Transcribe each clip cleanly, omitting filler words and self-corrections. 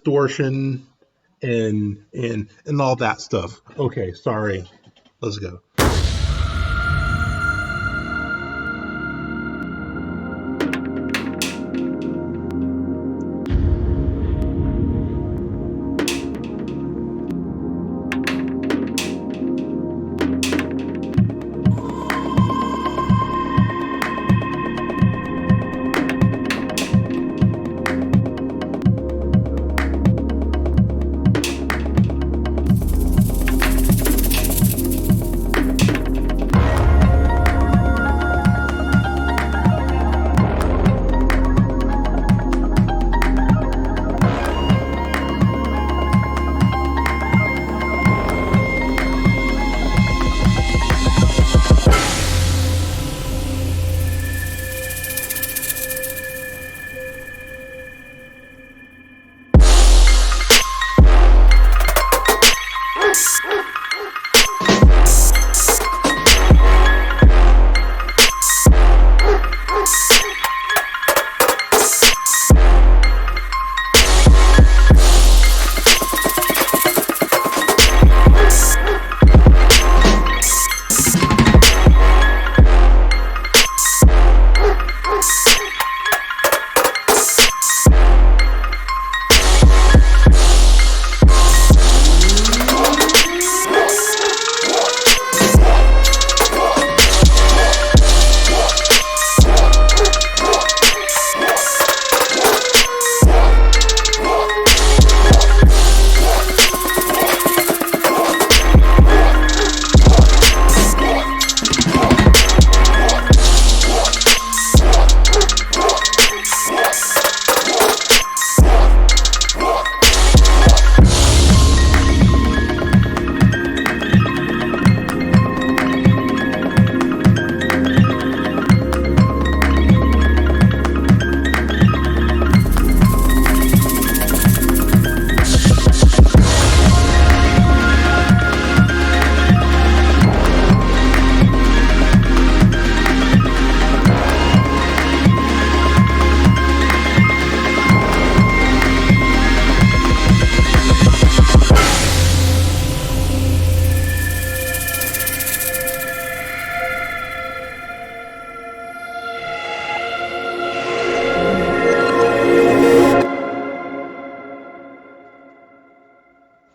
distortion and all that stuff. Okay, sorry. Let's go.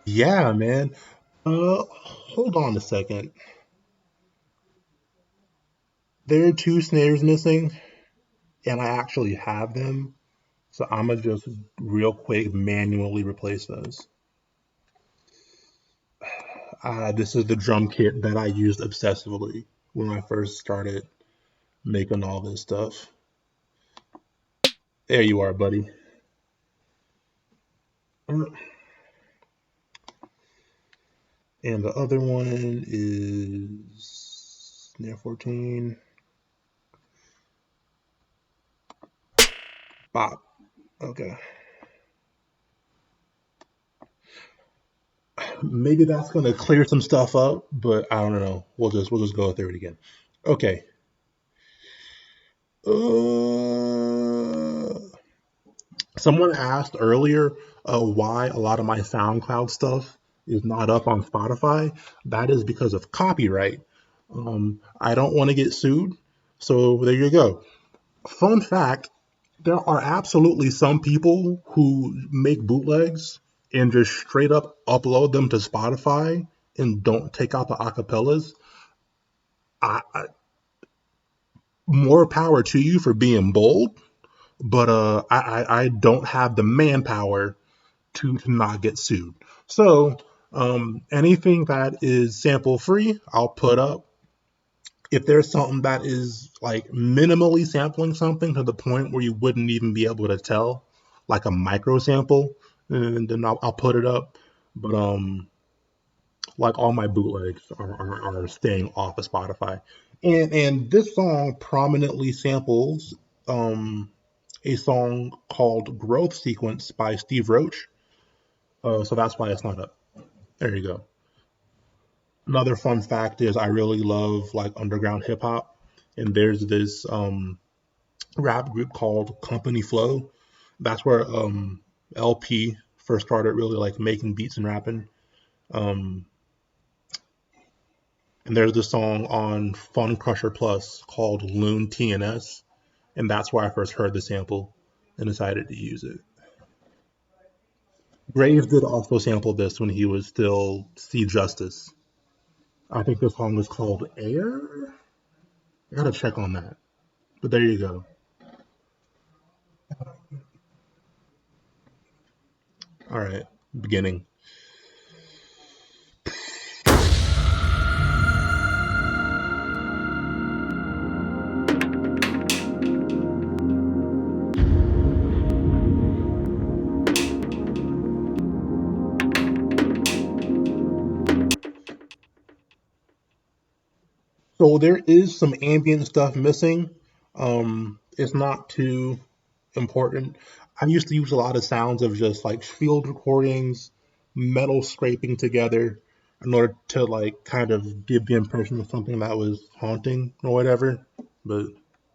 Yeah, man. Hold on a second. There are two snares missing, and I actually have them. So I'm gonna just real quick manually replace those. This is the drum kit that I used obsessively when I first started making all this stuff. There you are, buddy. And the other one is snare 14. Bop. Okay. Maybe that's gonna clear some stuff up, but I don't know. We'll just go through it again. Okay. Uh, Someone asked earlier why a lot of my SoundCloud stuff is not up on Spotify. That is because of copyright. I don't want to get sued, so there you go. Fun fact: there are absolutely some people who make bootlegs and just straight up upload them to Spotify and don't take out the acapellas. I, more power to you for being bold, but I don't have the manpower to not get sued. So anything that is sample free, I'll put up. If there's something that is like minimally sampling something to the point where you wouldn't even be able to tell, like a micro sample, then I'll put it up. But like all my bootlegs are staying off of Spotify. And this song prominently samples a song called Growth Sequence by Steve Roach. So that's why it's not up. There you go. Another fun fact is I really love like underground hip hop, and there's this rap group called Company Flow. That's where LP first started really like making beats and rapping. Um, and there's this song on Fun Crusher Plus called Loon TNS, and that's where I first heard the sample and decided to use it. Graves did also sample this when he was still C Justice. I think the song was called Air. I gotta check on that. But there you go. All right, beginning. So there is some ambient stuff missing. It's not too important. I used to use a lot of sounds of just like field recordings, metal scraping together in order to like kind of give the impression of something that was haunting or whatever. But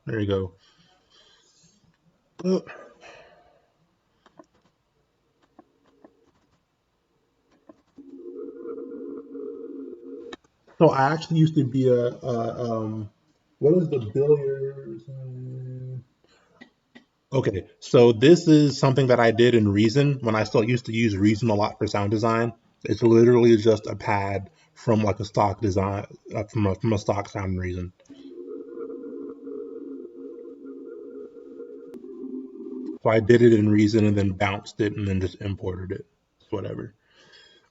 there you go. Uh, So I actually used to be what is the billiards? Okay, so this is something that I did in Reason when I still used to use Reason a lot for sound design. It's literally just a pad from like a stock design, from a stock sound in Reason. So I did it in Reason and then bounced it and then just imported it. Whatever.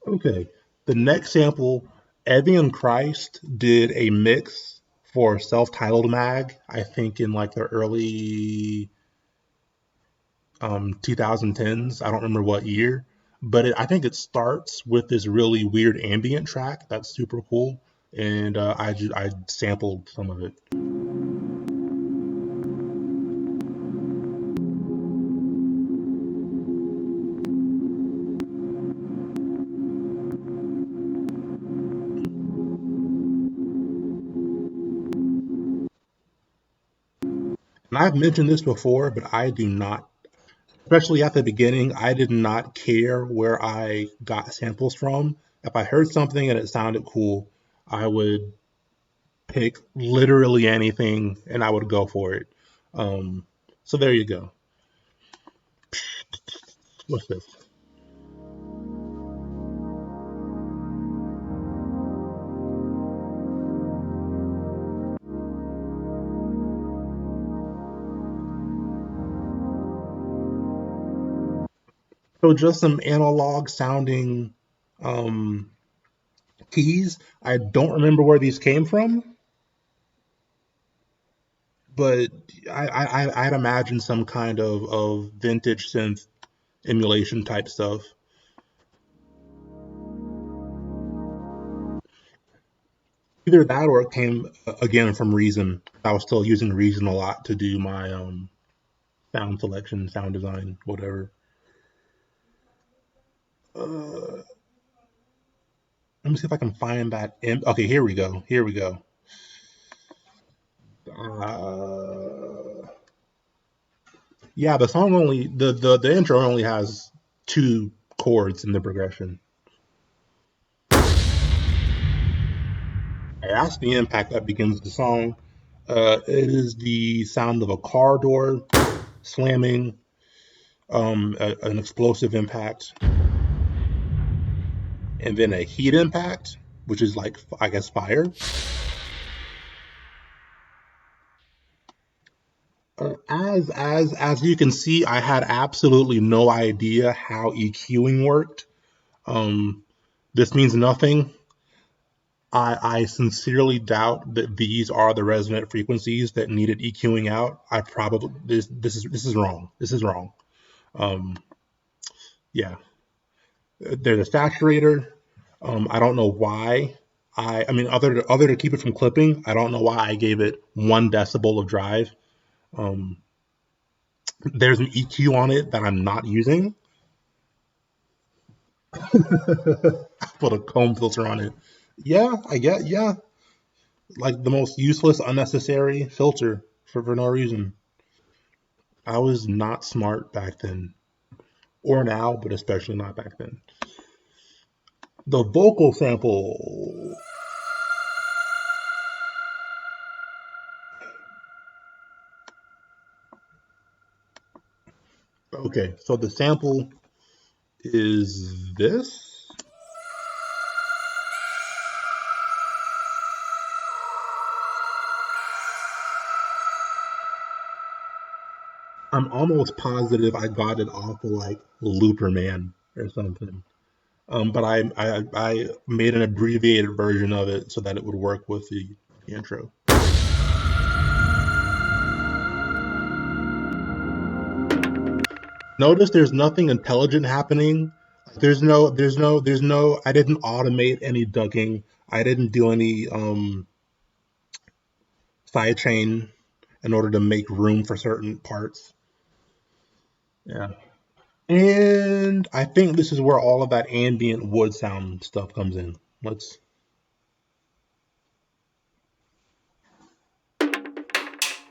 Okay, the next sample, Evian Christ did a mix for self-titled mag. I think in like the early 2010s. I don't remember what year, but I think it starts with this really weird ambient track that's super cool, and I sampled some of it. And I've mentioned this before, but I do not, especially at the beginning, I did not care where I got samples from. If I heard something and it sounded cool, I would pick literally anything and I would go for it. Um, so there you go. What's this? So just some analog sounding um, keys. I don't remember where these came from, but I'd imagine some kind of vintage synth emulation type stuff. Either that or it came again from Reason. I was still using Reason a lot to do my sound selection, sound design, whatever. Let me see if I can find that. Okay, here we go. Here we go. Yeah, the song only the intro only has two chords in the progression. That's the impact that begins the song. It is the sound of a car door slamming, an explosive impact, and then a heat impact, which is like I guess fire. As you can see, I had absolutely no idea how EQing worked. Um, this means nothing. I sincerely doubt that these are the resonant frequencies that needed EQing out. I probably this is wrong. This is wrong. Um, yeah, there's a saturator. I don't know why. I mean, other to keep it from clipping, I don't know why I gave it 1 decibel of drive. Um, there's an EQ on it that I'm not using. I put a comb filter on it. Yeah, I get yeah, like the most useless, unnecessary filter for no reason. I was not smart back then. or now, but especially not back then. The vocal sample. Okay, so the sample is this. I'm almost positive I got it off of like Looperman or something. But I made an abbreviated version of it so that it would work with the intro. Notice there's nothing intelligent happening. There's no. I didn't automate any ducking. I didn't do any sidechain in order to make room for certain parts. Yeah. And I think this is where all of that ambient wood sound stuff comes in. Let's.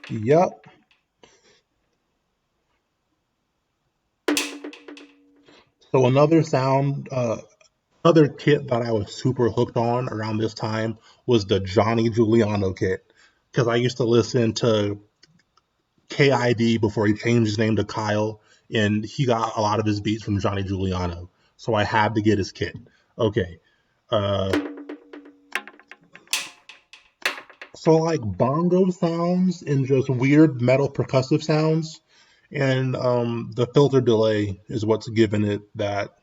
Yep. So another kit that I was super hooked on around this time was the Johnny Giuliano kit, because I used to listen to KID before he changed his name to Kyle, and he got a lot of his beats from Johnny Giuliano. So I had to get his kit. Okay. Uh, so like bongo sounds and just weird metal percussive sounds, and the filter delay is what's given it that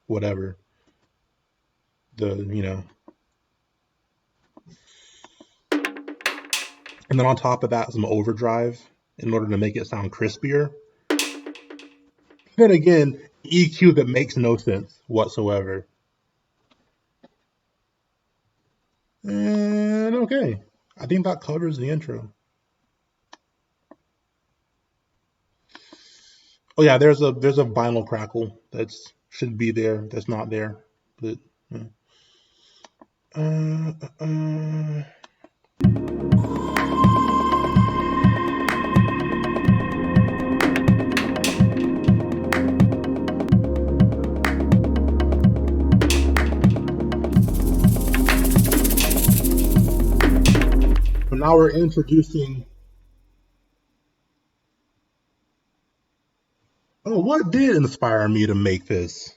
whatever the and then on top of that some overdrive in order to make it sound crispier. Then again, EQ that makes no sense whatsoever. And okay, I think that covers the intro. Oh yeah, there's a vinyl crackle that's should be there. That's not there, but yeah. uh, uh, uh. So now we're introducing. Oh, what did inspire me to make this?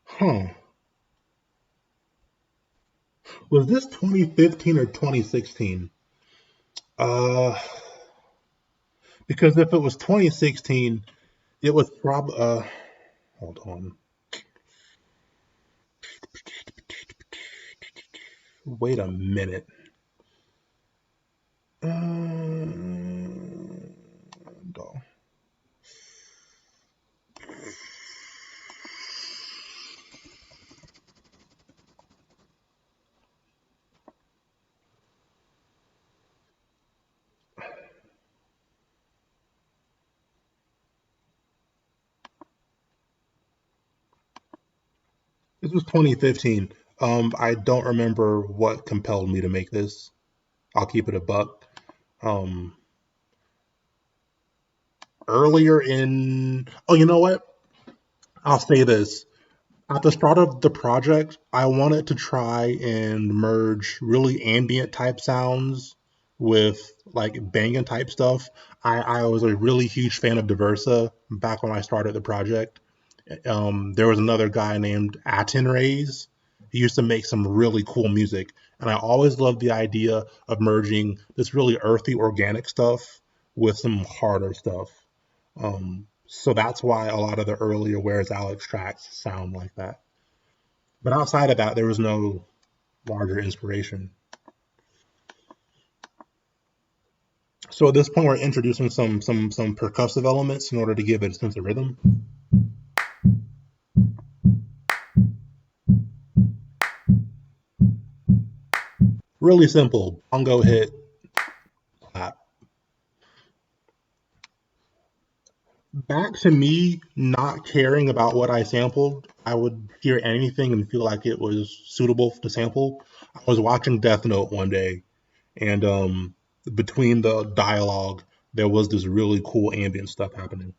Huh? Was this 2015 or 2016? Uh, because if it was 2016, it was probably. Hold on. Wait a minute. Uh, this was 2015. I don't remember what compelled me to make this. I'll keep it a buck. Um, earlier in. Oh, you know what? I'll say this. At the start of the project, I wanted to try and merge really ambient type sounds with like banging type stuff. I was a really huge fan of Diversa back when I started the project. There was another guy named Atin Rays. He used to make some really cool music, and I always loved the idea of merging this really earthy, organic stuff with some harder stuff. So that's why a lot of the earlier Where's Alex tracks sound like that. But outside of that, there was no larger inspiration. So at this point, we're introducing some percussive elements in order to give it a sense of rhythm. Really simple. Bongo hit, clap. Back to me not caring about what I sampled. I would hear anything and feel like it was suitable to sample. I was watching Death Note one day, and between the dialogue, there was this really cool ambient stuff happening.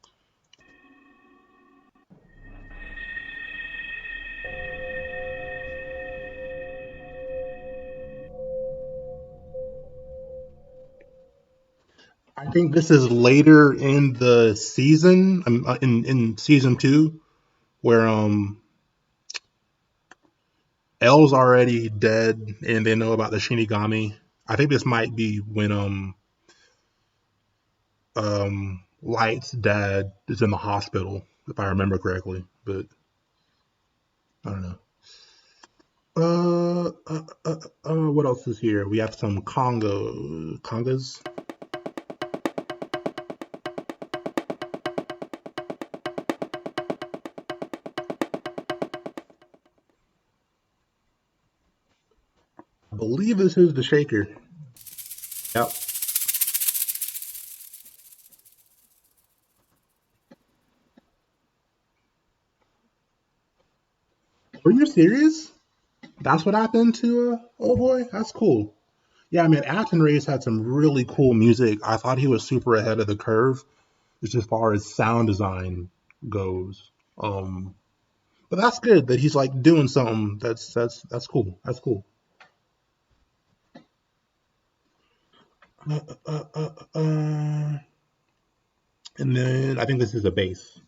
I think this is later in the season, in season two, where L's already dead and they know about the Shinigami. I think this might be when Light's dad is in the hospital, if I remember correctly. But I don't know. What else is here? We have some congas. I believe this is the shaker. Yep. Are you serious? That's what happened to old boy. That's cool. Yeah, I mean, Acton Ray's had some really cool music. I thought he was super ahead of the curve, just as far as sound design goes. But that's good that he's like doing something. That's cool. That's cool. Uh, uh, uh, uh, and then I think this is a bass,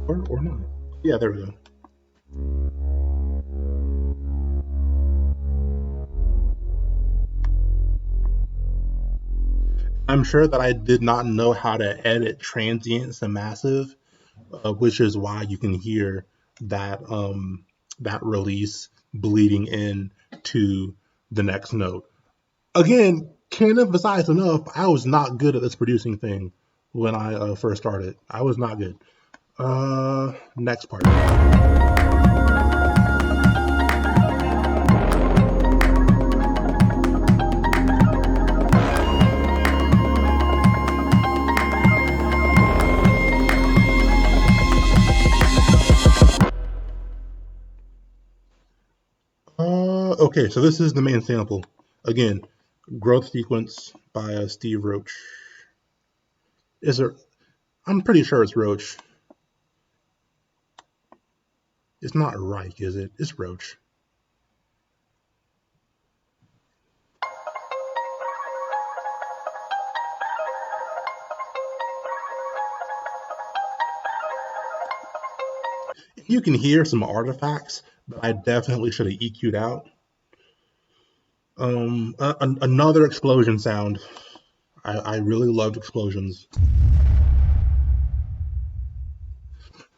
or not. Yeah, there we go. I'm sure that I did not know how to edit transients and massive, which is why you can hear that release bleeding in to the next note. Again, can't emphasize enough. I was not good at this producing thing when I first started. I was not good. Next part. Okay, so this is the main sample. Again, growth sequence by Steve Roach. Is there? I'm pretty sure it's Roach. It's not Reich, is it? It's Roach. You can hear some artifacts that I definitely should have EQ'd out. Another explosion sound. I really loved explosions.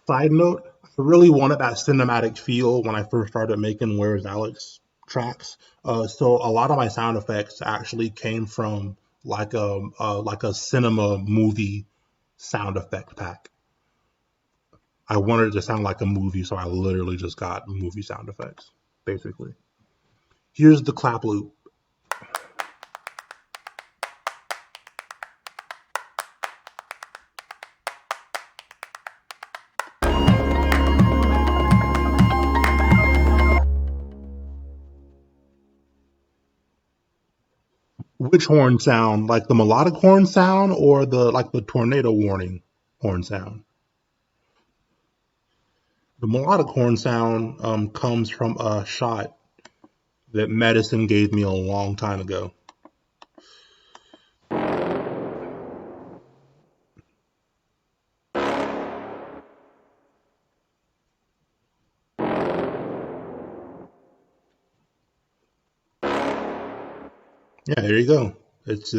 Side note, I really wanted that cinematic feel when I first started making Where's Alex tracks. So a lot of my sound effects actually came from like a cinema movie sound effect pack. I wanted it to sound like a movie, so I literally just got movie sound effects, basically. Here's the clap loop. Which horn sound? Like the melodic horn sound or the tornado warning horn sound? The melodic horn sound comes from a shot that medicine gave me a long time ago. Yeah, there you go. It's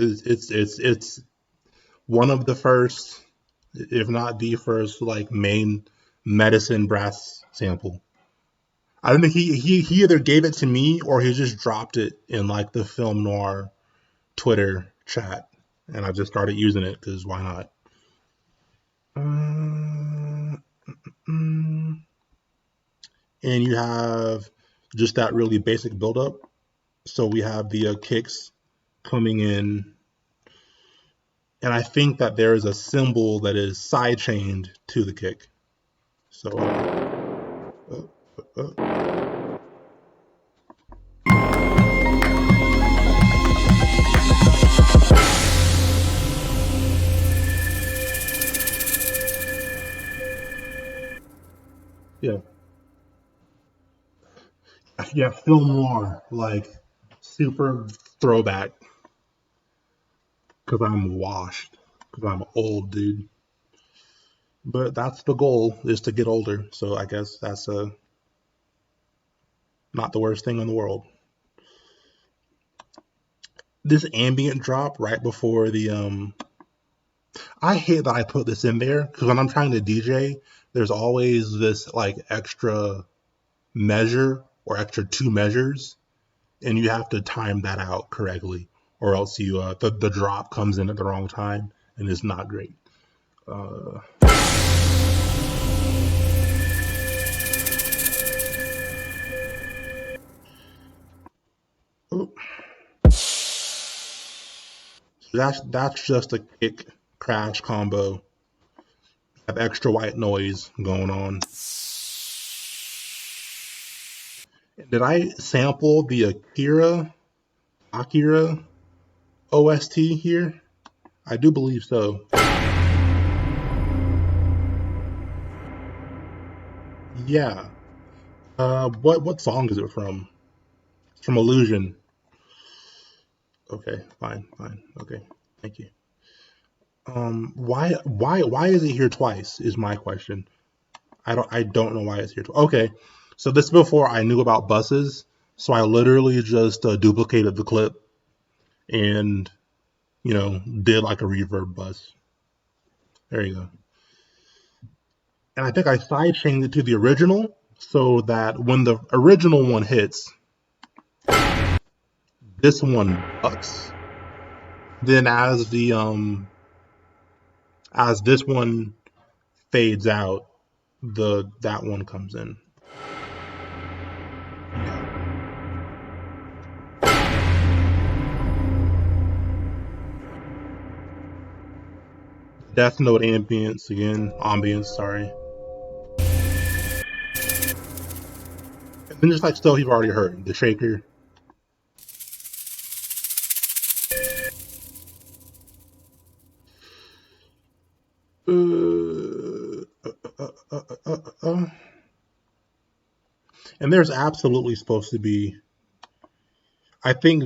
one of the first, if not the first, like main medicine brass sample. I don't think he either gave it to me or he just dropped it in like the film noir Twitter chat, and I just started using it because why not? Uh, mm, and you have just that really basic buildup. So we have the kicks coming in, and I think that there is a cymbal that is side chained to the kick. So, uh. yeah, Phil more like super throwback because I'm washed because I'm old, dude. But that's the goal is to get older. So I guess that's not the worst thing in the world. This ambient drop right before the I hate that I put this in there because when I'm trying to DJ, there's always this like extra measure or extra two measures, and you have to time that out correctly, or else you the drop comes in at the wrong time and it's not great. Uh, oh, that's just a kick crash combo. Have extra white noise going on. Did I sample the Akira OST here? I do believe so. Yeah. What song is it from? It's from Illusion. Okay, fine. Okay, thank you. Why is it here twice? Is my question. I don't know why it's here. Okay, so this is before I knew about buses, so I literally just duplicated the clip and did like a reverb bus. There you go. And I think I sidechained it to the original so that when the original one hits, this one bucks. Then as this one fades out, the that one comes in. Death Note ambience again, ambience. Sorry. And then just like stuff you've already heard, the shaker. And there's absolutely supposed to be. I think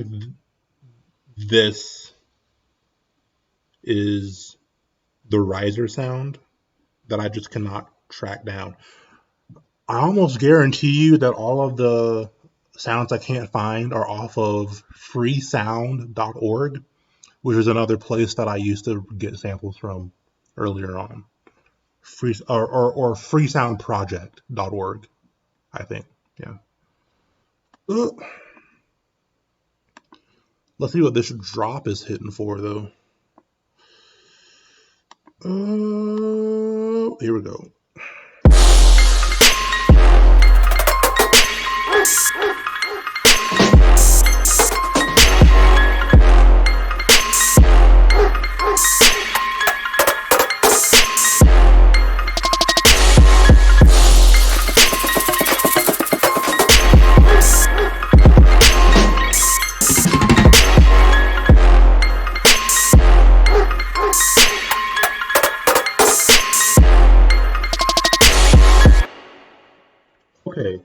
this is the riser sound that I just cannot track down. I almost guarantee you that all of the sounds I can't find are off of freesound.org, which is another place that I used to get samples from earlier on. Or freesoundproject.org, I think. Yeah. Let's see what this drop is hitting for though. Here we go. Okay.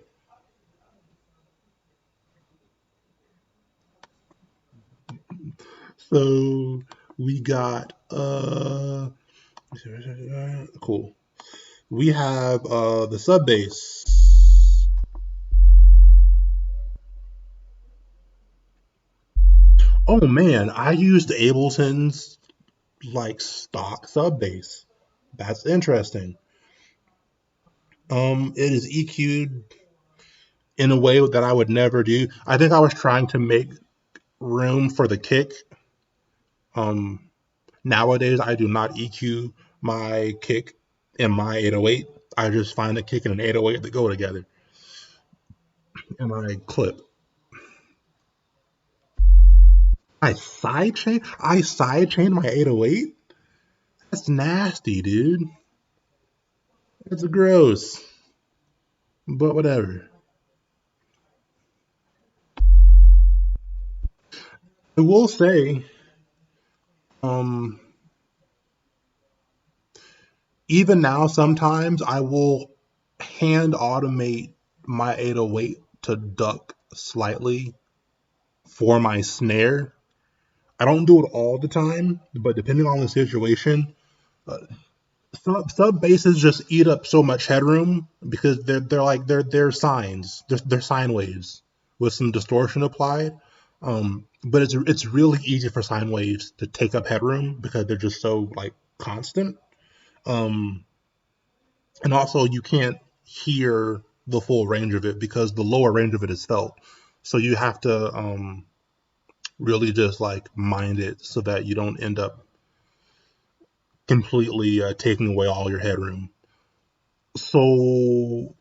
So we got cool. We have the sub bass. Oh man, I used Ableton's like stock sub bass. That's interesting. It is EQ'd in a way that I would never do. I think I was trying to make room for the kick. Nowadays I do not EQ my kick in my 808. I just find a kick and an 808 that go together. And I clip. I sidechain my 808? That's nasty, dude. That's gross. But whatever. I will say, um, even now sometimes I will hand automate my 808 to duck slightly for my snare. I don't do it all the time, but depending on the situation, uh, sub basses just eat up so much headroom because they're sines, they're sine waves with some distortion applied. But it's really easy for sine waves to take up headroom because they're just so like constant. Um, and also you can't hear the full range of it because the lower range of it is felt. So you have to really just like mind it so that you don't end up completely taking away all your headroom. So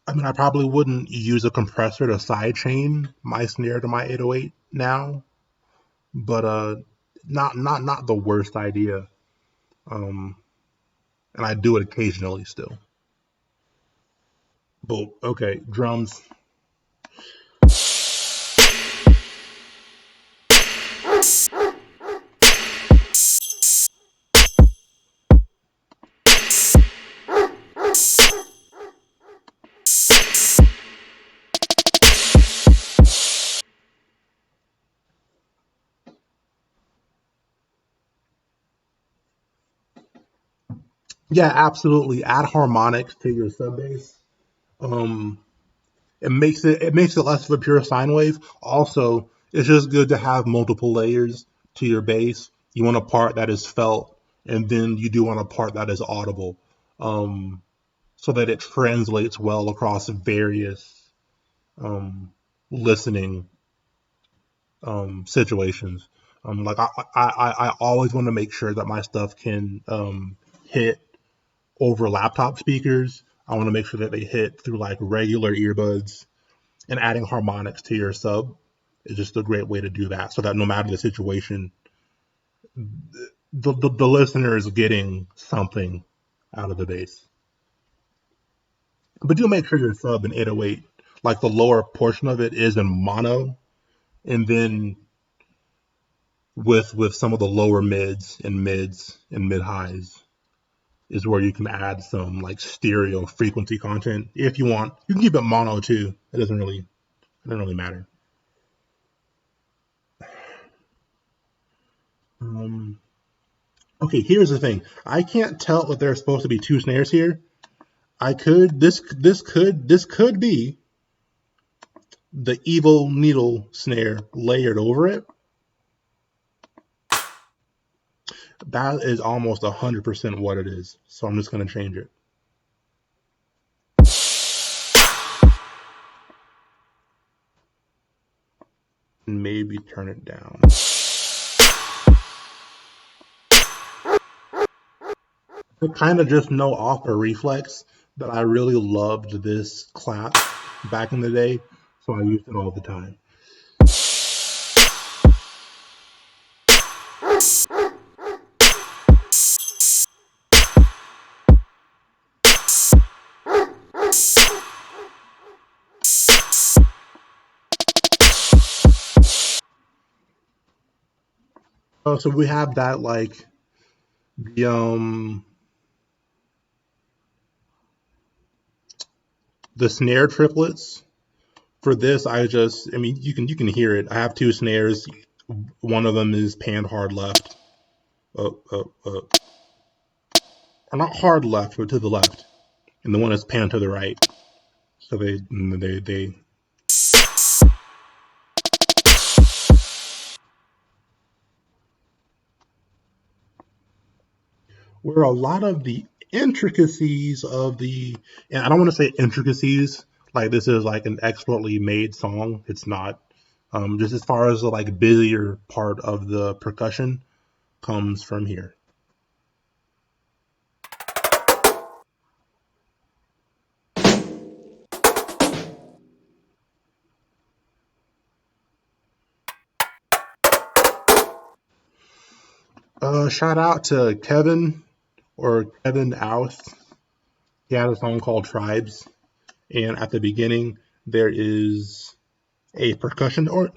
I mean, I probably wouldn't use a compressor to sidechain my snare to my 808 now, but not the worst idea. Um, and I do it occasionally still. But okay, drums. Yeah, absolutely. Add harmonics to your sub bass. Um, it makes it less of a pure sine wave. Also, it's just good to have multiple layers to your bass. You want a part that is felt, and then you do want a part that is audible, so that it translates well across various um, listening situations. Like I always want to make sure that my stuff can hit over laptop speakers. I want to make sure that they hit through like regular earbuds, and adding harmonics to your sub is just a great way to do that. So that no matter the situation, the listener is getting something out of the bass. But do make sure your sub in 808, like the lower portion of it, is in mono, and then with some of the lower mids and mid highs is where you can add some like stereo frequency content if you want. You can keep it mono too. It doesn't really matter. Um, okay, here's the thing. I can't tell if there's supposed to be two snares here. I could this could be the evil needle snare layered over it. That is almost 100% what it is. So I'm just gonna change it. And maybe turn it down. I kind of just know off a reflex that I really loved this clap back in the day, so I used it all the time. So we have that like the the snare triplets. For this, I mean, you can hear it. I have two snares. One of them is panned hard left, or not hard left, but to the left, and the one is panned to the right. So they where a lot of the intricacies of the, and I don't want to say intricacies like this is like an expertly made song. It's not. Just as far as the like busier part of the percussion comes from here. Shout out to Kevin or Kevin Aus. He had a song called Tribes, and at the beginning there is a percussion, or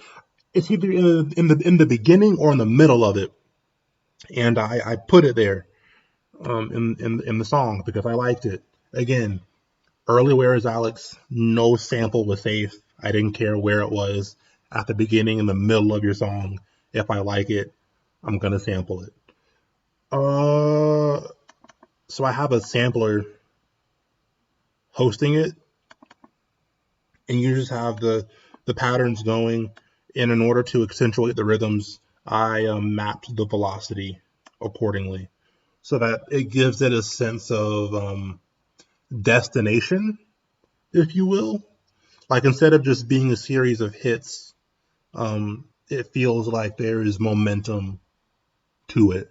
it's either in the beginning or in the middle of it, and I put it there in the song because I liked it. Again, early Where is Alex? No sample was safe. I didn't care where it was at the beginning, in the middle of your song. If I like it, I'm gonna sample it. Uh, so I have a sampler hosting it, and you just have the patterns going. And in order to accentuate the rhythms, I mapped the velocity accordingly, so that it gives it a sense of destination, if you will. Like instead of just being a series of hits, it feels like there is momentum to it.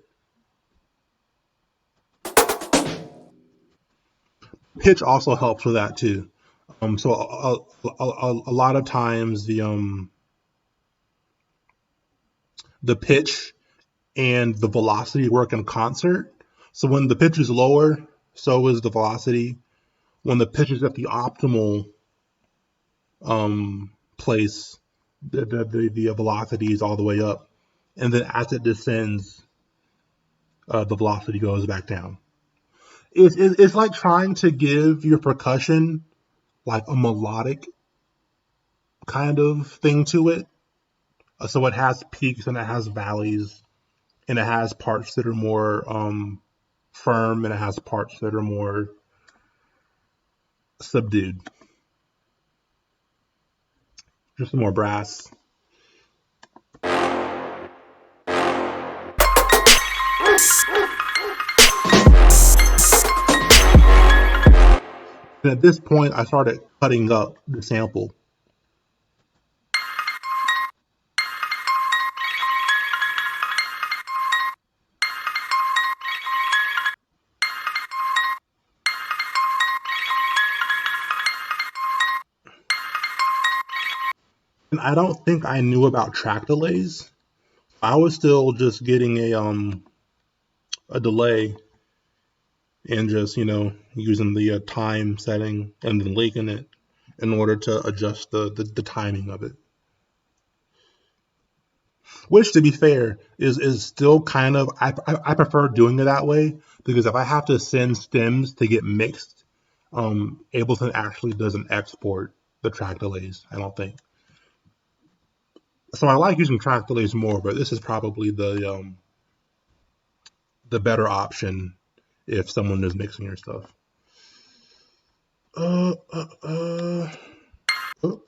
Pitch also helps with that too. So a lot of times the pitch and the velocity work in concert. So when the pitch is lower, so is the velocity. When the pitch is at the optimal place, the velocity is all the way up, and then as it descends, the velocity goes back down. It's like trying to give your percussion like a melodic kind of thing to it. So it has peaks and it has valleys, and it has parts that are more firm, and it has parts that are more subdued, just more brass. And at this point, I started cutting up the sample. And I don't think I knew about track delays. I was still just getting a delay and just using the time setting and then linking it in order to adjust the timing of it. Which, to be fair, is still kind of I prefer doing it that way, because if I have to send stems to get mixed, Ableton actually doesn't export the track delays. I don't think. So I like using track delays more, but this is probably the better option if someone is mixing your stuff. Uh, uh, uh. Oh.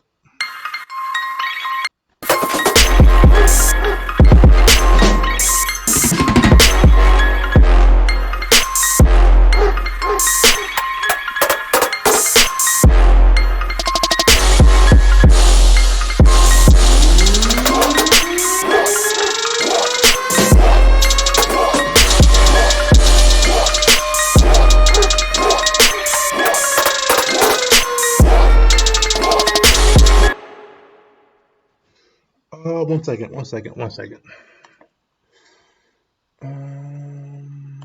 One second, one second, one second. Um,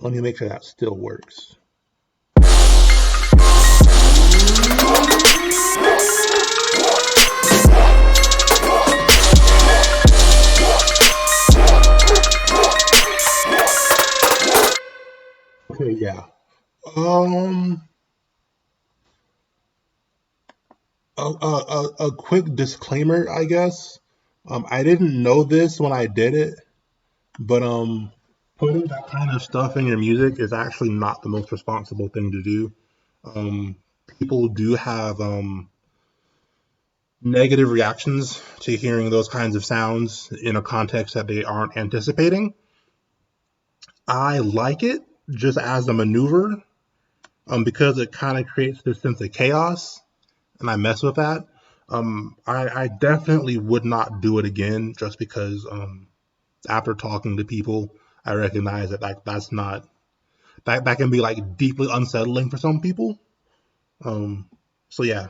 Let me make sure that still works. Okay, yeah. Um, a quick disclaimer, I guess. I didn't know this when I did it, but putting that kind of stuff in your music is actually not the most responsible thing to do. Um, People do have negative reactions to hearing those kinds of sounds in a context that they aren't anticipating. I like it just as a maneuver, because it kind of creates this sense of chaos, and I mess with that. I definitely would not do it again, just because after talking to people, I recognize that's not that can be like deeply unsettling for some people. Um, so yeah,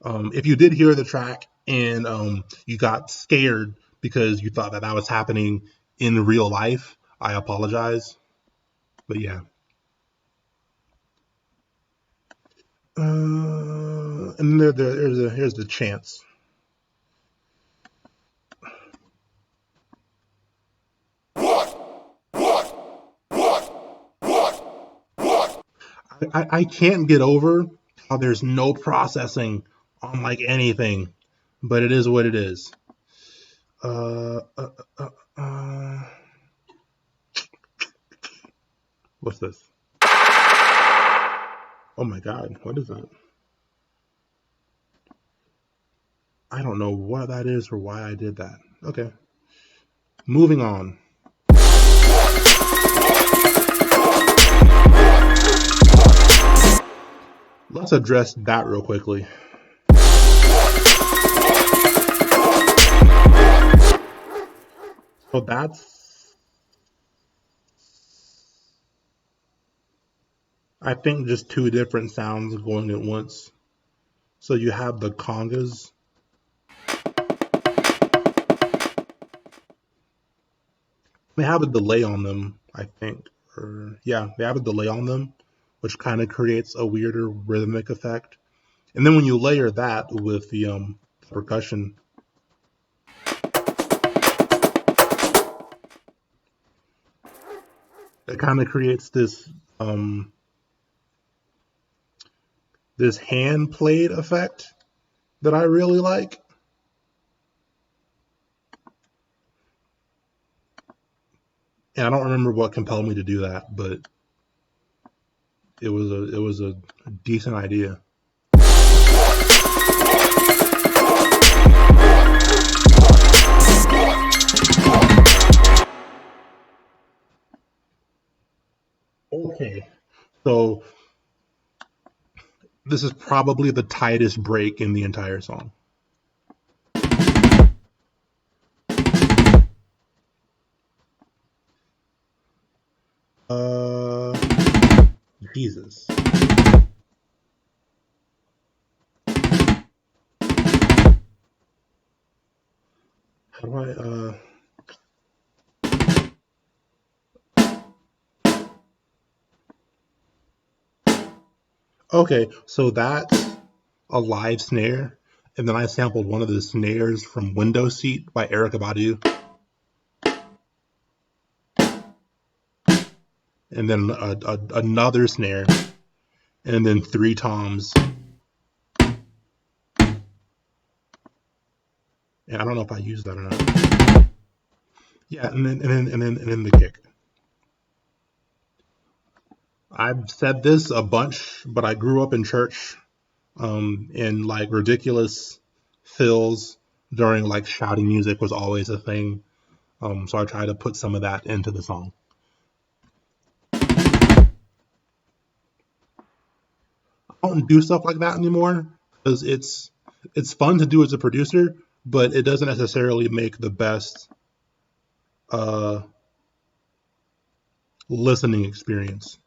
if you did hear the track and you got scared because you thought that that was happening in real life, I apologize. But yeah. And here's the chance. I can't get over how there's no processing on like anything, but it is what it is. Uh, uh, uh, uh, what's this? Oh my God, what is that? I don't know what that is or why I did that. Okay, moving on. Let's address that real quickly. So that's, I think, just two different sounds going at once. So you have the congas. They have a delay on them, I think. Or yeah, they have a delay on them, which kind of creates a weirder rhythmic effect. And then when you layer that with the percussion, it kind of creates um, this hand played effect that I really like. And I don't remember what compelled me to do that, but it was a decent idea. Okay, so this is probably the tightest break in the entire song. Uh, Jesus. How do I Okay, so that's a live snare, and then I sampled one of the snares from Window Seat by Erykah Badu, and then another snare, and then three toms. And I don't know if I used that or not. Yeah, and then the kick. I've said this a bunch, but I grew up in church, and like ridiculous fills during like shouting music was always a thing. So I try to put some of that into the song. I don't do stuff like that anymore because it's fun to do as a producer, but it doesn't necessarily make the best uh, listening experience.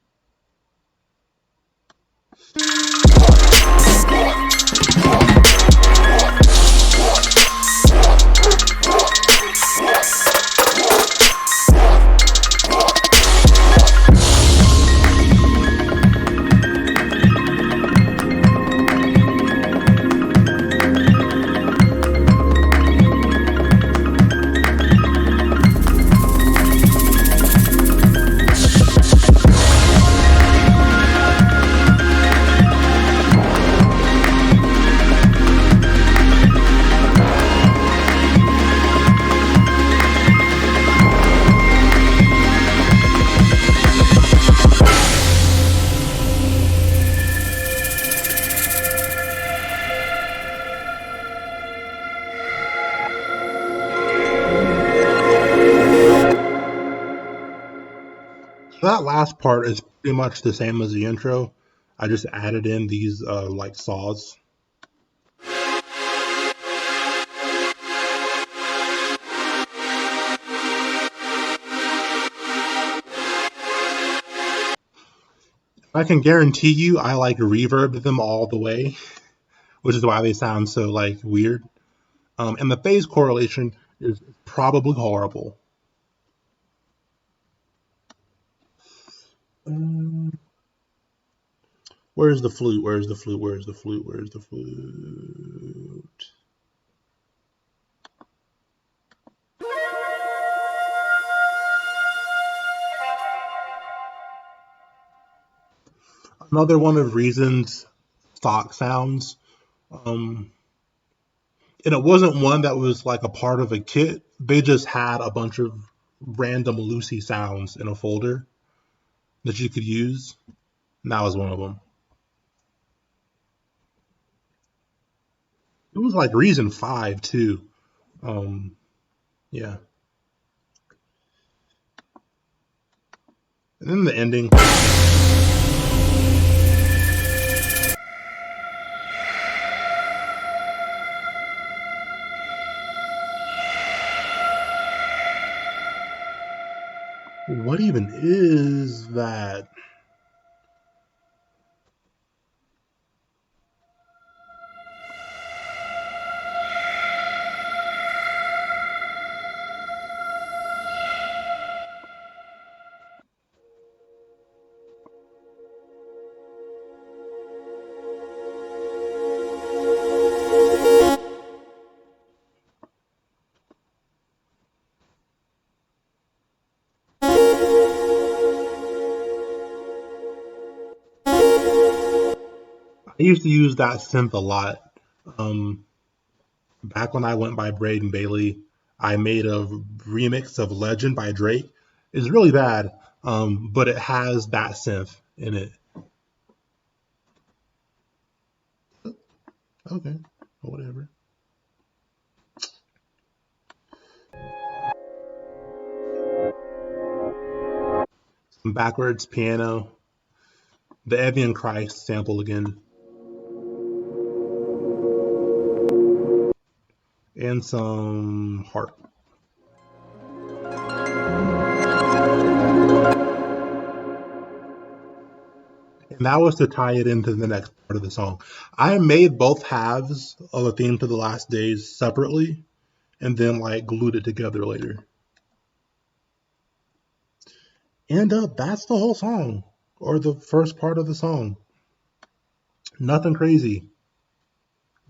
So that last part is pretty much the same as the intro. I just added in these like saws. I can guarantee you I like reverbed them all the way, which is why they sound so like weird. And the phase correlation is probably horrible. Um, where's the flute? Where's the flute? Where's the flute? Where's the flute? Another one of Reason's stock sounds. Um, and it wasn't one that was like a part of a kit. They just had a bunch of random Lucy sounds in a folder that you could use. And that was one of them. It was like Reason 5 too. Um, yeah. And then the ending. What even is that? I used to use that synth a lot. Um, Back when I went by Braden Bailey, I made a remix of Legend by Drake. It's really bad, but it has that synth in it. Okay, whatever. Some backwards piano, the Evian Christ sample again, and some harp. And that was to tie it into the next part of the song. I made both halves of the theme to the last days separately and then like glued it together later. And that's the whole song, or the first part of the song. Nothing crazy.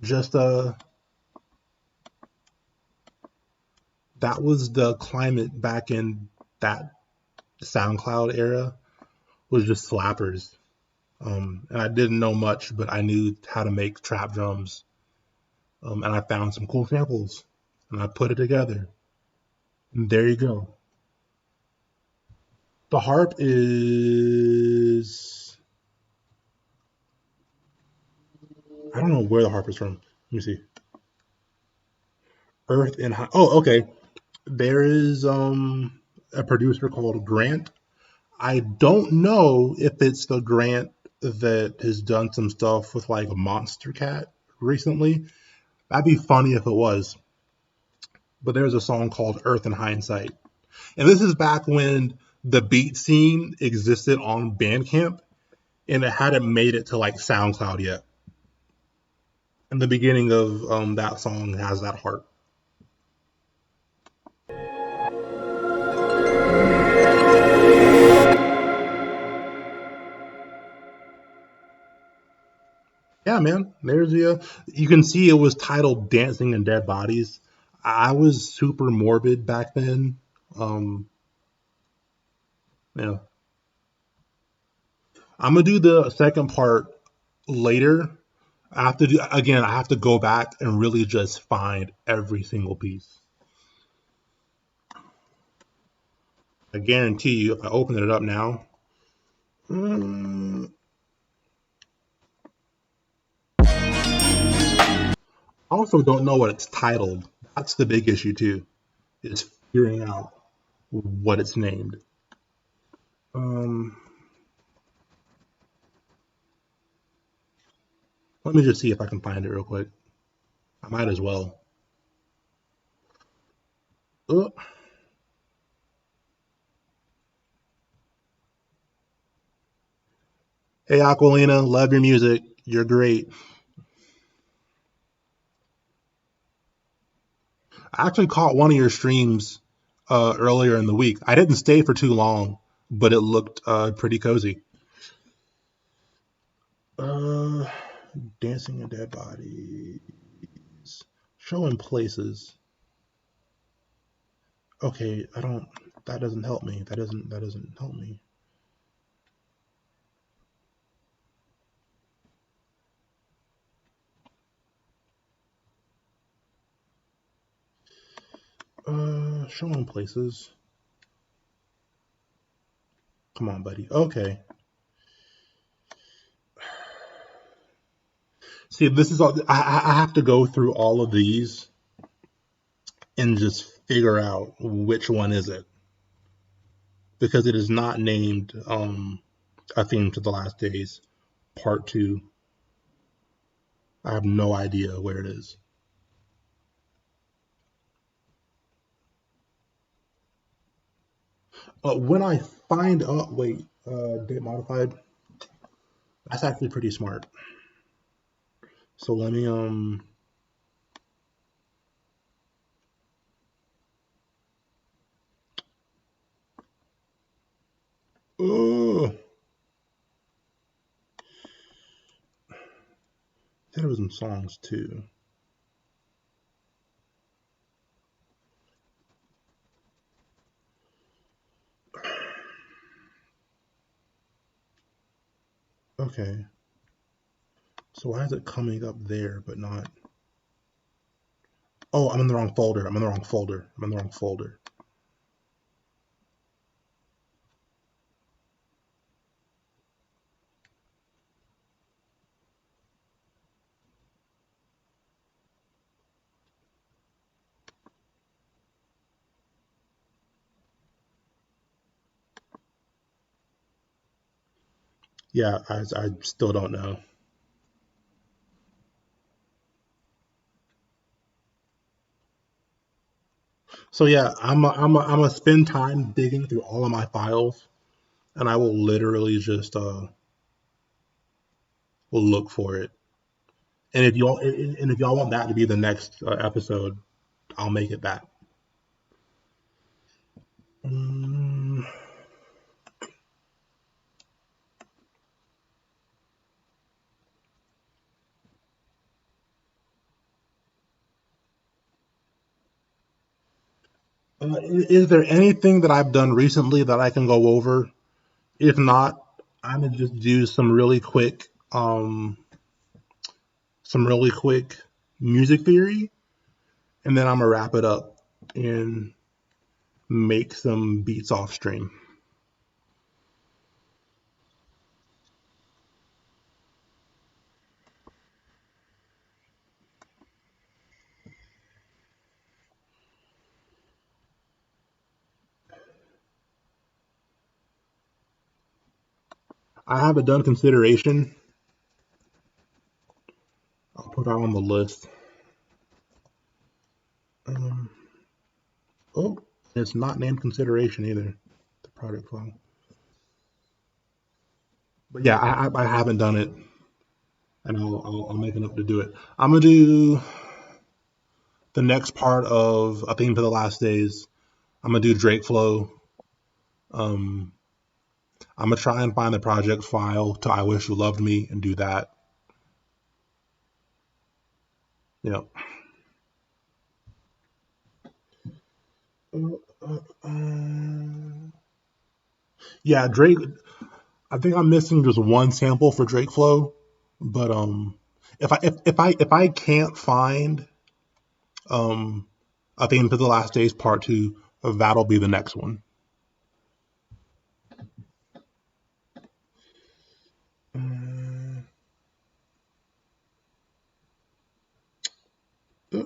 Just that was the climate back in that SoundCloud era, was just slappers. And I didn't know much, but I knew how to make trap drums. And I found some cool samples, and I put it together. And there you go. The harp is, I don't know where the harp is from. Let me see. Earth and High. Oh, okay. There is a producer called Grant. I don't know if it's the Grant that has done some stuff with like Monster Cat recently. That'd be funny if it was. But there's a song called Earth in Hindsight. And this is back when the beat scene existed on Bandcamp and it hadn't made it to like SoundCloud yet. And the beginning of that song has that heart. Yeah, man. There's the. You can see it was titled "Dancing in Dead Bodies." I was super morbid back then. Um, yeah, I'm gonna do the second part later. I have to do again. I have to go back and really just find every single piece. I guarantee you, if I open it up now, I also don't know what it's titled. That's the big issue too. Is figuring out what it's named. Um, Let me just see if I can find it real quick. I might as well. Oh, hey, Aquilina, love your music. You're great. I actually caught one of your streams earlier in the week. I didn't stay for too long, but it looked pretty cozy. Uh, Dancing in Dead Bodies. Showing places. Okay, I don't. That doesn't help me. That doesn't help me. Show on places. Come on, buddy. Okay. See, this is all. I have to go through all of these and just figure out which one is it, because it is not named a theme to the last days part 2. I have no idea where it is. When I find wait, date modified. That's actually pretty smart. So let me oh, there was some songs too. Okay. So why is it coming up there but not? Oh, I'm in the wrong folder. I'm in the wrong folder. I'm in the wrong folder. Yeah, I still don't know. So yeah, I'm a spend time digging through all of my files, and I will literally just will look for it. And if y'all want that to be the next episode, I'll make it that. Um, is there anything that I've done recently that I can go over? If not, I'm gonna just do some really quick music theory, and then I'm gonna wrap it up and make some beats off stream. I haven't done consideration. I'll put that on the list. Um, oh, it's not named consideration either. The project file. But yeah, I haven't done it, and I'll make enough to do it. I'm gonna do the next part of A Theme for the Last Days. I'm gonna do Drake Flow. Um, I'm gonna try and find the project file to I Wish You Loved Me and do that. You know. Yeah, Drake. I think I'm missing just one sample for Drake Flow, but if I can't find um A Theme for the Last Days Part 2, that'll be the next one. Uh, uh,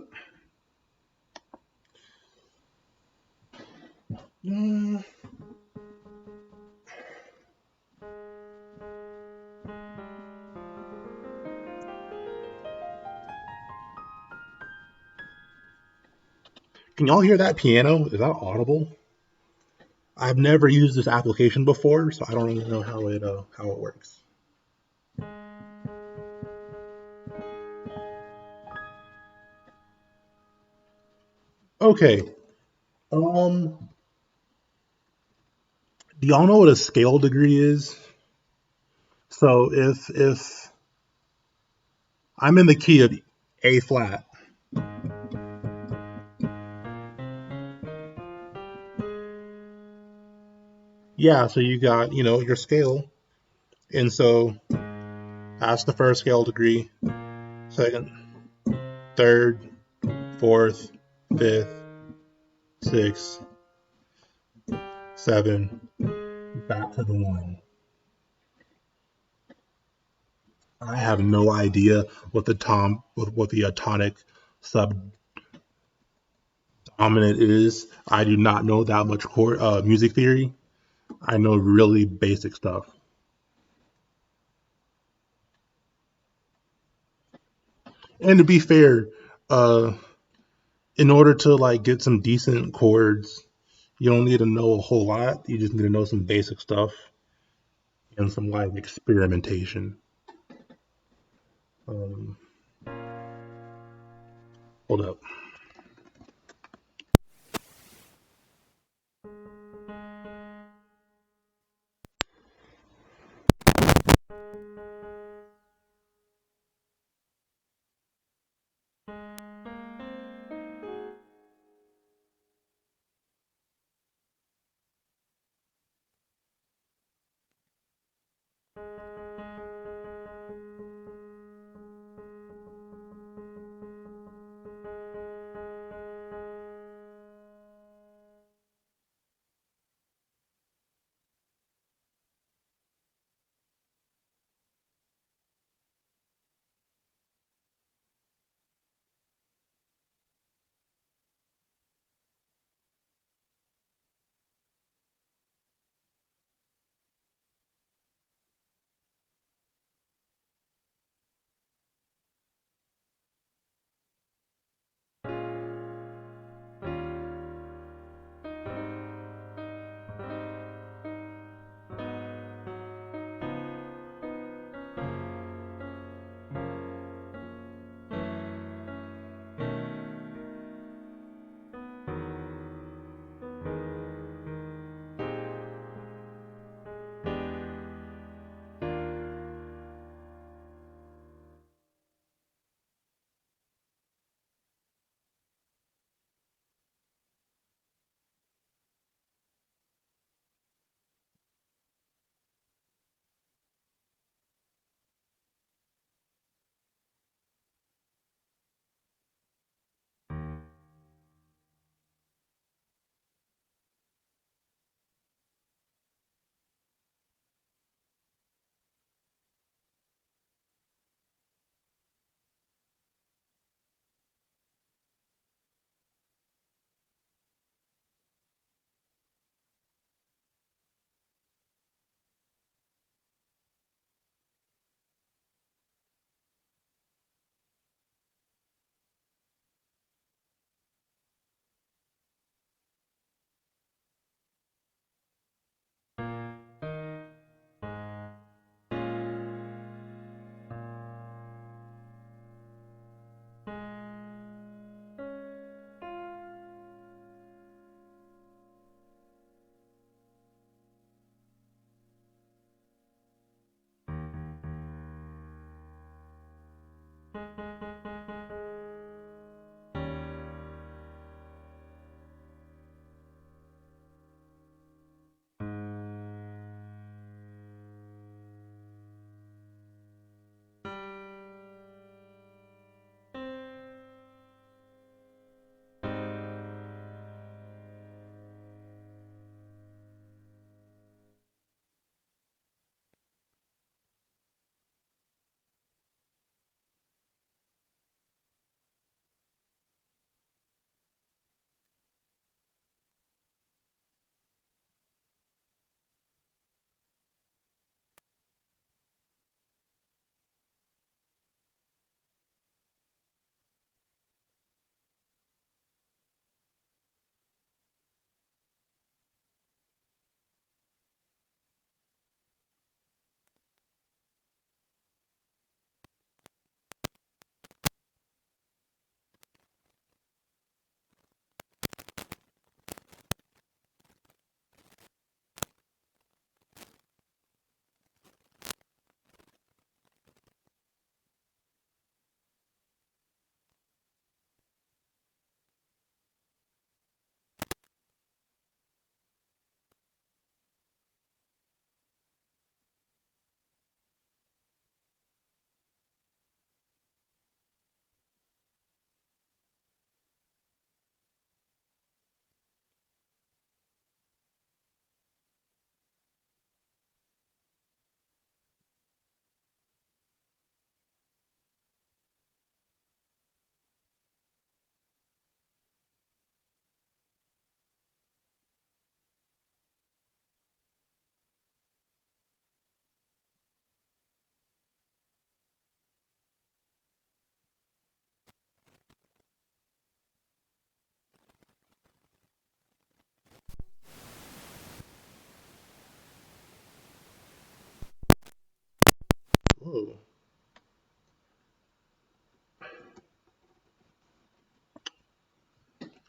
uh, can y'all hear that piano? Is that audible? I've never used this application before, so I don't really know how it works. Okay. Um, do y'all know what a scale degree is? So if I'm in the key of A flat, yeah. So you got your scale, and so that's the first scale degree, second, third, fourth, fifth, 6, 7, back to the 1. I have no idea what the tonic subdominant is. I do not know that much music theory. I know really basic stuff. And to be fair, uh, in order to like get some decent chords, you don't need to know a whole lot. You just need to know some basic stuff and some like experimentation. Um, hold up.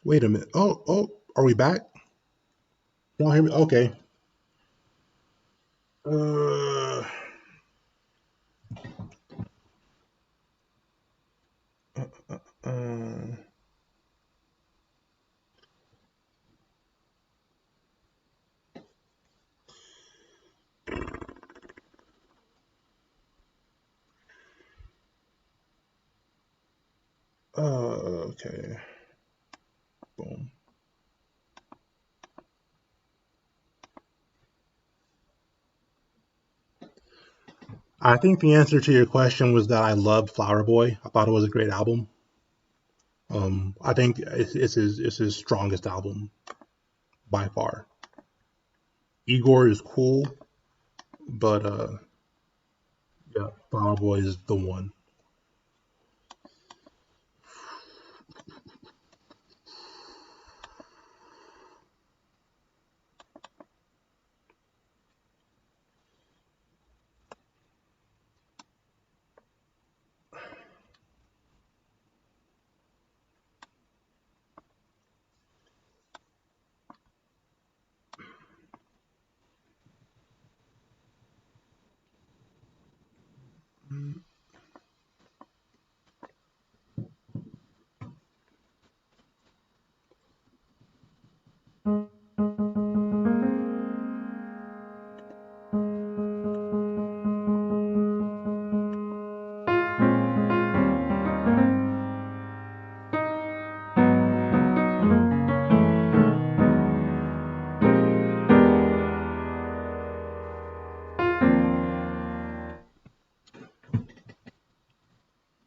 Wait a minute. Are we back? Y'all hear me? Okay. Uh, uh, okay. Boom. I think the answer to your question was that I loved Flower Boy. I thought it was a great album. I think it's his strongest album by far. Igor is cool, but yeah, Flower Boy is the one.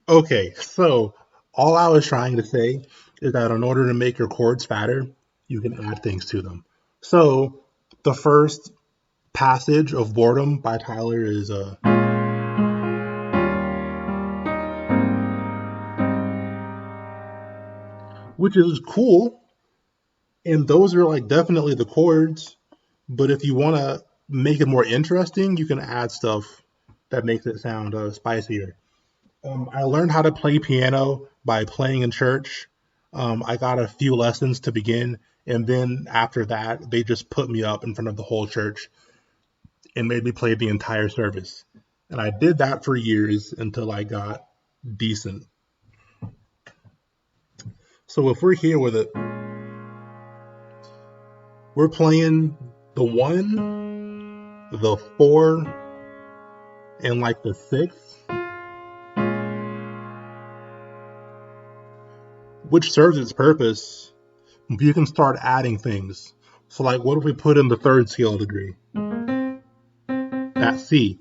Okay, so all I was trying to say is that in order to make your chords fatter, you can add things to them. So the first passage of Boredom by Tyler is which is cool, and those are like definitely the chords. But if you want to make it more interesting, you can add stuff that makes it sound spicier. I learned how to play piano by playing in church. I got a few lessons to begin, and then after that, they just put me up in front of the whole church and made me play the entire service. And I did that for years until I got decent. So if we're here with it, we're playing the one, the four, and like the six, which serves its purpose. You can start adding things. So, like, what if we put in the third scale degree? That C.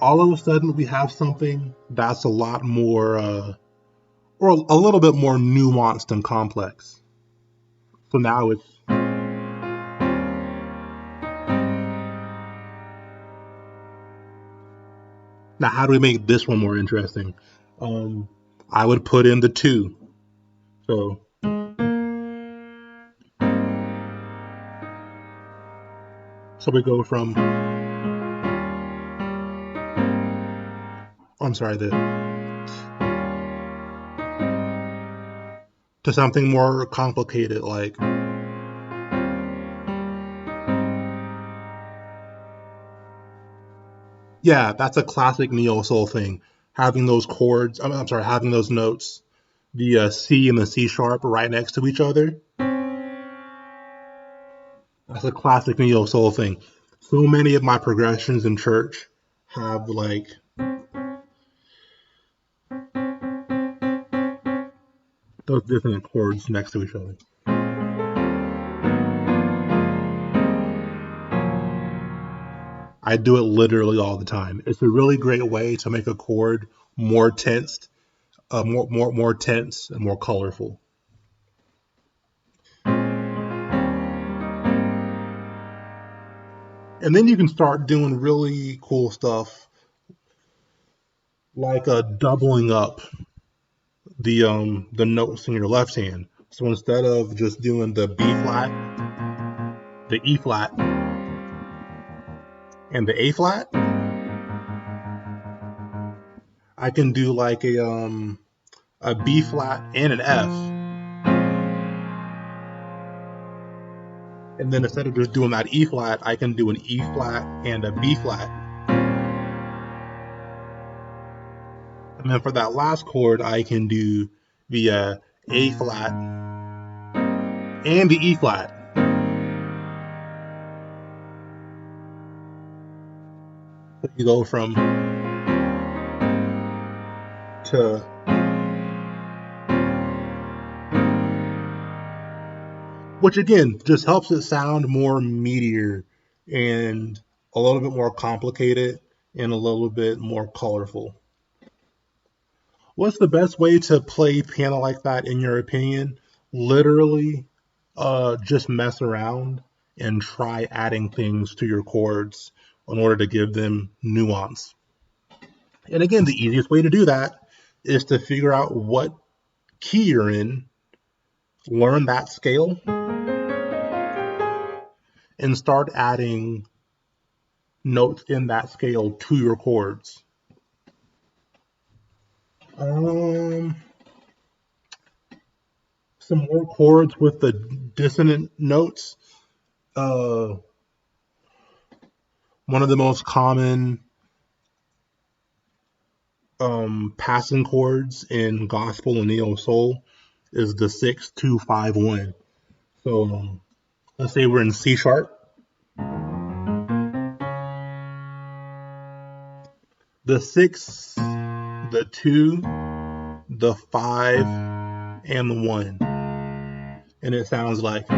All of a sudden, we have something that's a lot more, or a little bit more nuanced and complex. So now it's now how do we make this one more interesting? Um, I would put in the two. So we go from I'm sorry, the to something more complicated, like yeah, that's a classic neo soul thing. Having those chords, I'm sorry, having those notes, the C and the C sharp right next to each other. That's a classic neo soul thing. So many of my progressions in church have like those different chords next to each other. I do it literally all the time. It's a really great way to make a chord more tensed, more tense and more colorful. And then you can start doing really cool stuff like doubling up the notes in your left hand. So instead of just doing the B flat, the E flat, and the A flat, I can do like a B flat, and an F. And then instead of just doing that E flat, I can do an E flat and a B flat. And then for that last chord, I can do the A flat and the E flat. So you go from to, which again just helps it sound more meatier and a little bit more complicated and a little bit more colorful. What's the best way to play piano like that, in your opinion? Literally, just mess around and try adding things to your chords in order to give them nuance. And again, the easiest way to do that is to figure out what key you're in, learn that scale, and start adding notes in that scale to your chords. Um, some more chords with the dissonant notes. Uh, One of the most common passing chords in gospel and neo soul is the 6-2-5-1. So let's say we're in C sharp. The 6, the 2, the 5, and the 1. And it sounds like.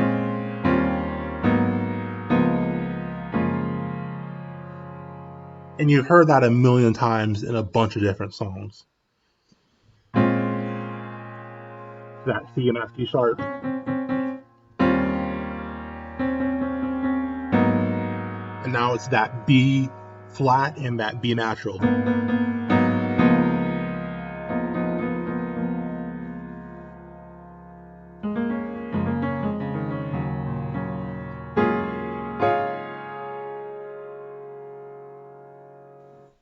And you've heard that a million times in a bunch of different songs. That C and that C sharp. And now it's that B flat and that B natural.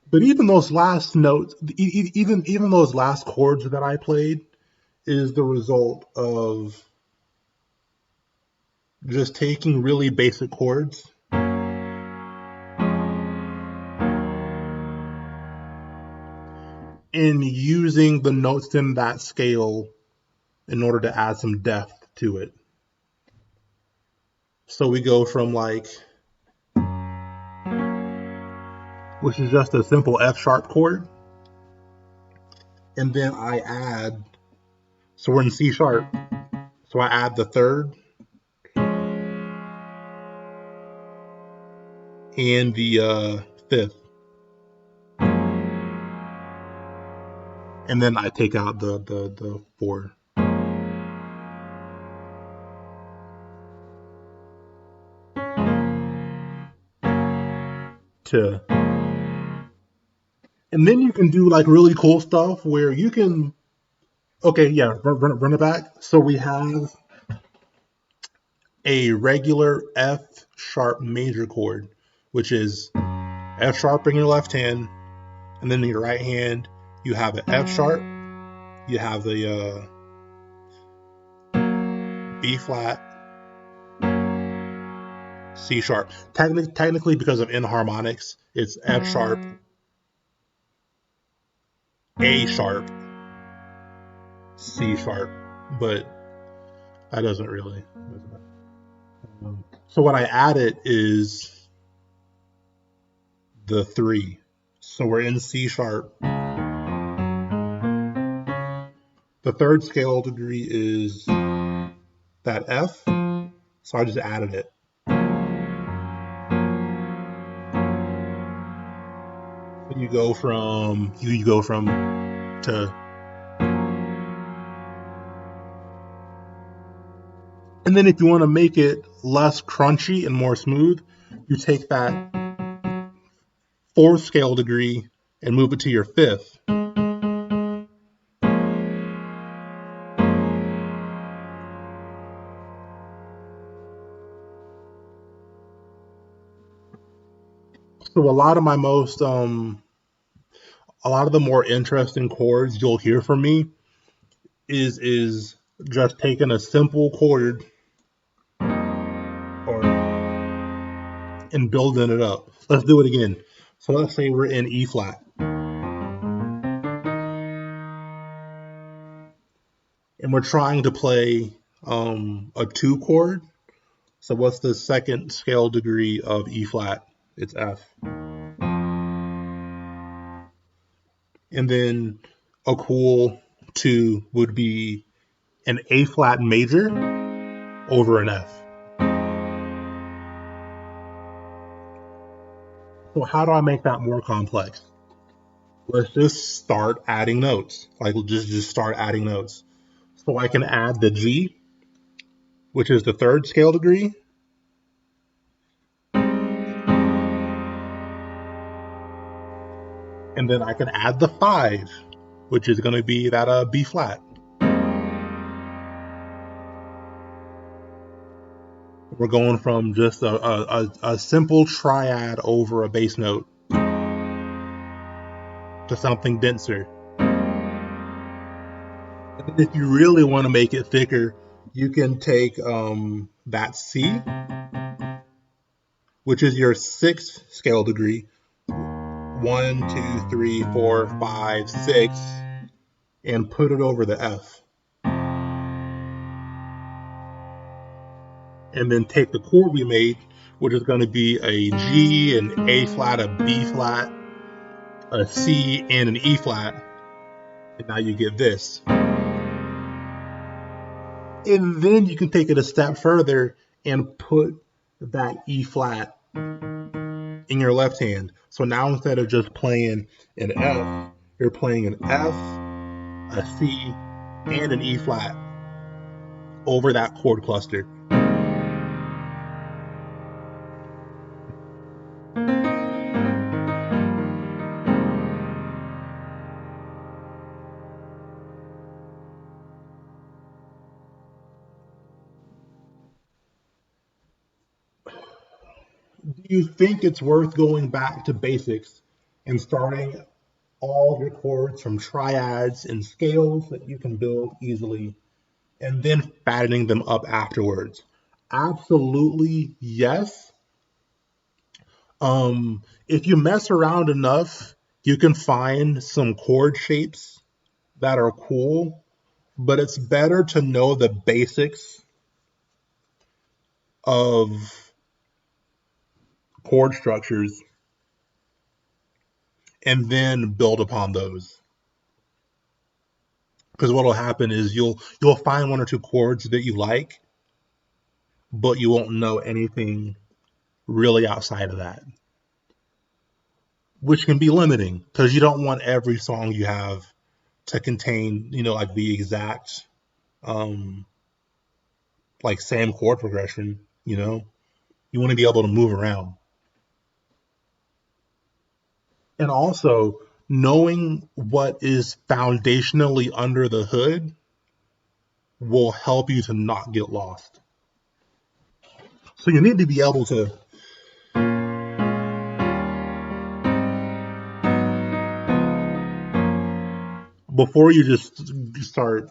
But even those last notes, even those last chords that I played, is the result of just taking really basic chords and using the notes in that scale in order to add some depth to it. So we go from like, which is just a simple F sharp chord, and then I add, so we're in C sharp, so I add the third and the fifth, and then I take out the four. To, and then you can do like really cool stuff where you can, okay, yeah, run it back. So we have a regular F sharp major chord, which is F sharp in your left hand, and then in your right hand you have an F sharp, you have the B flat, C sharp. Technically, because of enharmonics, it's F sharp, A sharp, C sharp, but that doesn't really. So what I added is the 3. So we're in C sharp. The third scale degree is that F, so I just added it. So you go from to, and then if you want to make it less crunchy and more smooth, you take that 4th scale degree and move it to your 5th. So a lot of the more interesting chords you'll hear from me is just taking a simple chord or and building it up. Let's do it again. So let's say we're in E flat and we're trying to play a 2 chord. So what's the second scale degree of E flat? It's F. And then a cool 2 would be an A flat major over an F. So how do I make that more complex? Let's just start adding notes. Like just start adding notes. So I can add the G, which is the 3rd scale degree, and then I can add the 5, which is going to be that B flat. We're going from just a simple triad over a bass note to something denser. And if you really want to make it thicker, you can take that C, which is your 6th scale degree, 1, 2, 3, 4, 5, 6, and put it over the F. And then take the chord we made, which is going to be a G, an A flat, a B flat, a C, and an E flat. And now you get this. And then you can take it a step further and put that E flat in your left hand. So now instead of just playing an F, you're playing an F, a C, and an E flat over that chord cluster. Do you think it's worth going back to basics and starting all your chords from triads and scales that you can build easily and then fattening them up afterwards? Absolutely yes. If you mess around enough, you can find some chord shapes that are cool, but it's better to know the basics of chord structures and then build upon those. Because what will happen is you'll find 1 or 2 chords that you like, but you won't know anything really outside of that, which can be limiting because you don't want every song you have to contain, like the exact, um, like same chord progression. You want to be able to move around, and also knowing what is foundationally under the hood will help you to not get lost. So you need to be able to, before you just start,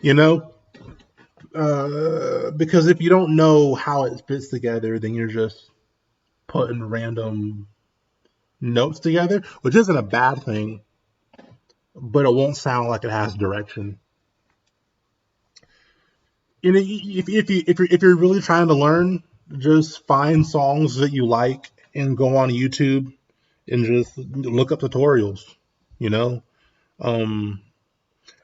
you know, because if you don't know how it fits together, then you're just putting random notes together, which isn't a bad thing, but it won't sound like it has direction. And if you're really trying to learn, just find songs that you like and go on YouTube and just look up tutorials. You know, um,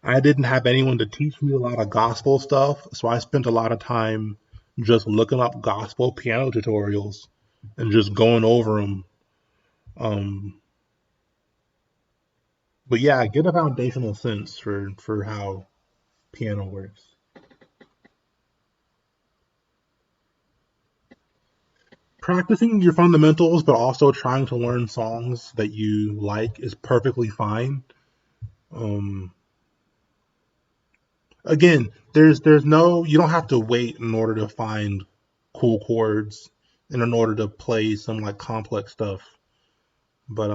I didn't have anyone to teach me a lot of gospel stuff, so I spent a lot of time just looking up gospel piano tutorials and just going over them. Um, but yeah, get a foundational sense for how piano works. Practicing your fundamentals, but also trying to learn songs that you like is perfectly fine. Um, Again, there's no you don't have to wait in order to find cool chords and in order to play some like complex stuff. But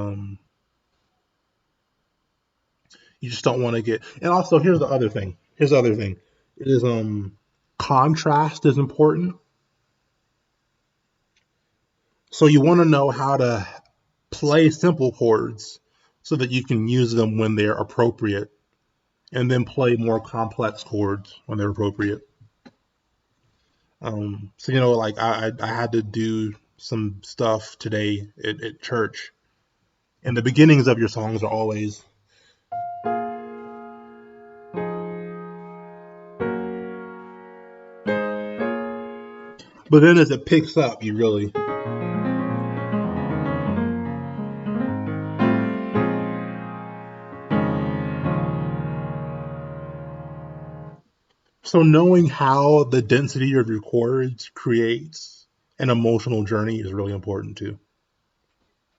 you just don't want to get. And also, here's the other thing. Here's the other thing. It is contrast is important. So you want to know how to play simple chords so that you can use them when they're appropriate, and then play more complex chords when they're appropriate. So like I had to do some stuff today at church, and the beginnings of your songs are always. But then as it picks up, you really. So knowing how the density of your chords creates an emotional journey is really important too.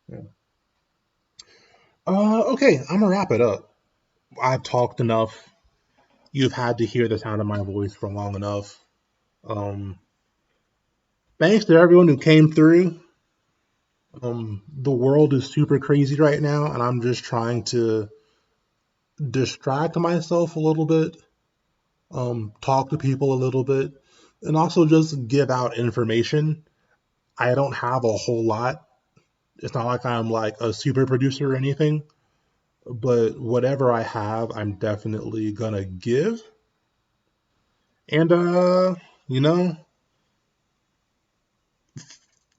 Yeah. Okay, I'm gonna wrap it up. I've talked enough. You've had to hear the sound of my voice for long enough. Um, Thanks to everyone who came through. The world is super crazy right now, and I'm just trying to distract myself a little bit, talk to people a little bit, and also just give out information. I don't have a whole lot. It's not like I'm like a super producer or anything, but whatever I have, I'm definitely gonna give. And you know,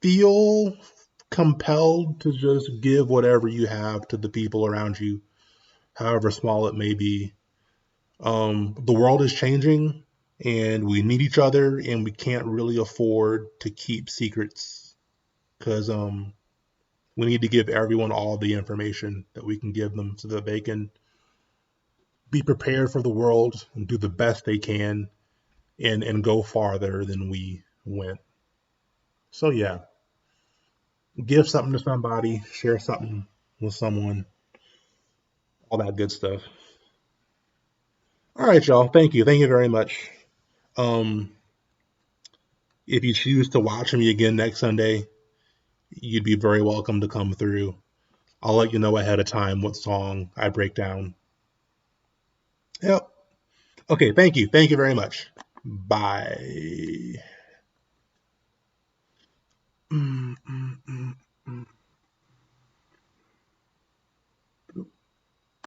feel compelled to just give whatever you have to the people around you, however small it may be. The world is changing, and we need each other, and we can't really afford to keep secrets because we need to give everyone all the information that we can give them so that they can be prepared for the world and do the best they can and go farther than we went. So yeah, give something to somebody, share something with someone, all that good stuff. All right, y'all. Thank you. Thank you very much. Um, if you choose to watch me again next Sunday, you'd be very welcome to come through. I'll let you know ahead of time what song I break down. Yep. Okay. Thank you. Thank you very much. Bye.